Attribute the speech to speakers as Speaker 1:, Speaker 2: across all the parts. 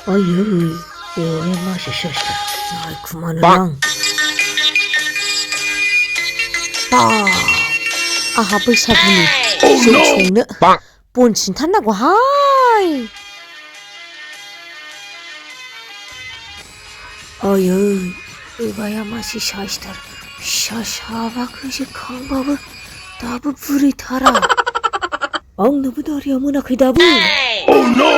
Speaker 1: Ayy, beowaifwr masih sister. Naik kemana lang? Bah, aha बैसागुनि जौ संनो बन सिनथारनांगौहाय। Ayy, बेवाया masih sister. फिसा साबाखैसो खांबाबो दाबो बुरैथारा। आंनोबो दारिया मोनाखै दाबो।
Speaker 2: Oh no!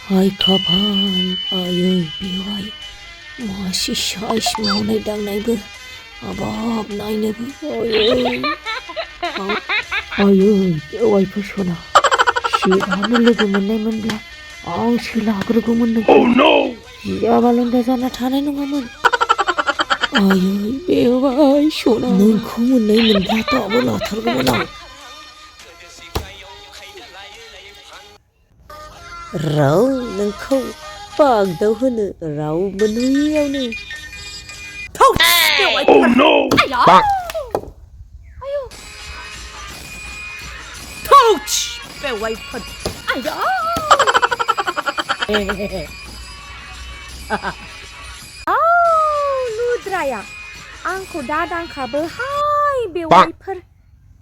Speaker 1: Hai kapan, ayy beowaifwr masih size mawnai dangnaiबो हाबाब नायनोबो ayy beowaifwr सना सिगांनो लोगो मोननायमोनब्ला आंसो लाग्रोगौमोन नोंखौ।
Speaker 2: Oh no!
Speaker 1: जियाबालन्दा जाना थानाय नङामोन। ayy बेवाइ सना नोंखौ मोननाय मोनब्ला दाबो लाथारगौमोन आं। राव नोंखौ बागदाव होनो रावबो नुयियावनो।
Speaker 2: Oh no!
Speaker 1: Touch! Beowaifwr. Ayo! Ludraya. Angko dadang kabe hai beowaifwr.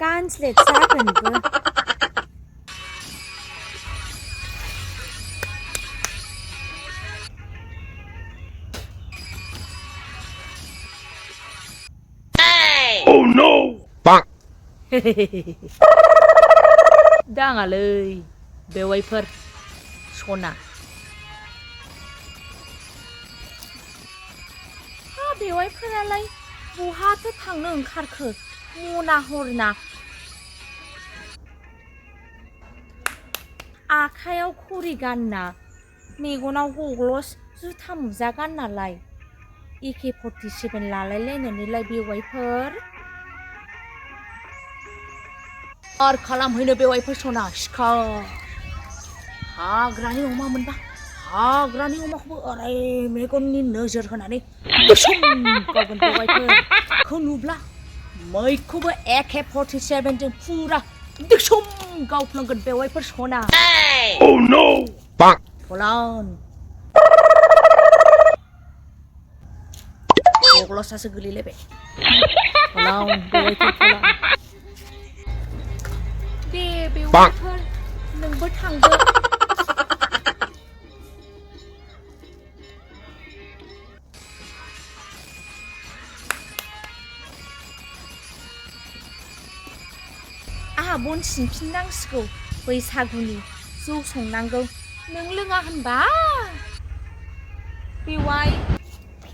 Speaker 1: Ganslet zagenबो.
Speaker 2: Oh no!
Speaker 1: दाङालै बेवाइफोर सना। हा बेवाइफोरालाय बहाथो थांनो ओंखारखो मना हरना। आखायाव खरि गानना मेगनाव गग्लस जुथा मुजा गाननालाय AK-47 लालायलायनानैलाय बेवाइफोर। आर खालामहैनो बेवाइफोर सना सिखार। हाग्रानि अमा मोनबा हाग्रानि अमाखौबो ओरै मेगननि नोजोर होनानै गोसोम गावगोन बेवाइफोर। खौ नुब्ला मैखौबो AK-47 जों फुरा गोसोम गावफ्लांगोन बेवाइफोर सना।
Speaker 2: Oh no!
Speaker 1: फलान गग्लसासो गोलैलायबाय। फलान बेवाइफोर फलान। दे बेवाइफोर नोंबो थांदो। आहा बन सिनफिननांसिगौ बैसागुनि जौ संनांगौ। नों लोङा होनबा बेवाइ।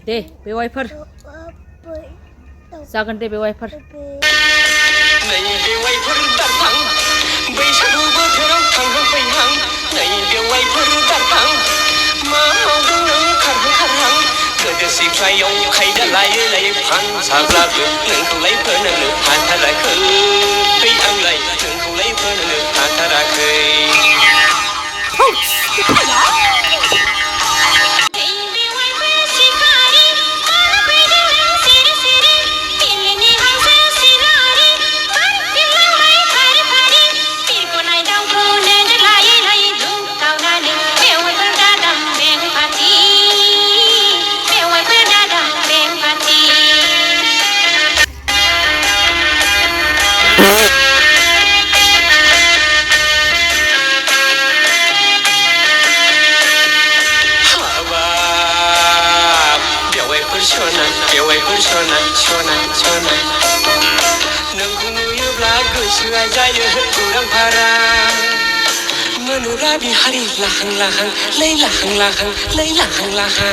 Speaker 1: दे बेवाइफोर जागोन दे बेवाइफोर।
Speaker 3: नै बेवाइफोर दारफां बैसागु बोथोराव थांहां फैहां नै बेवाइफोर दारफां मा मावदों नों खारहां खारहां गोदो सिख्लायाव खायदा लायै लायै फानसाब्लाबो नोंखौलाय फोरोंनो हाथाराखै आंलाय नोंखौलाय फोरोंनो हाथाराखै। बेवाइफोर सना सना सना नोंखौ नुयोब्ला गोसोआ जायो उरां फारां मोनोब्ला बिहारि लाहां लाहां लै लाहां लाहां लै लाहां लाहां।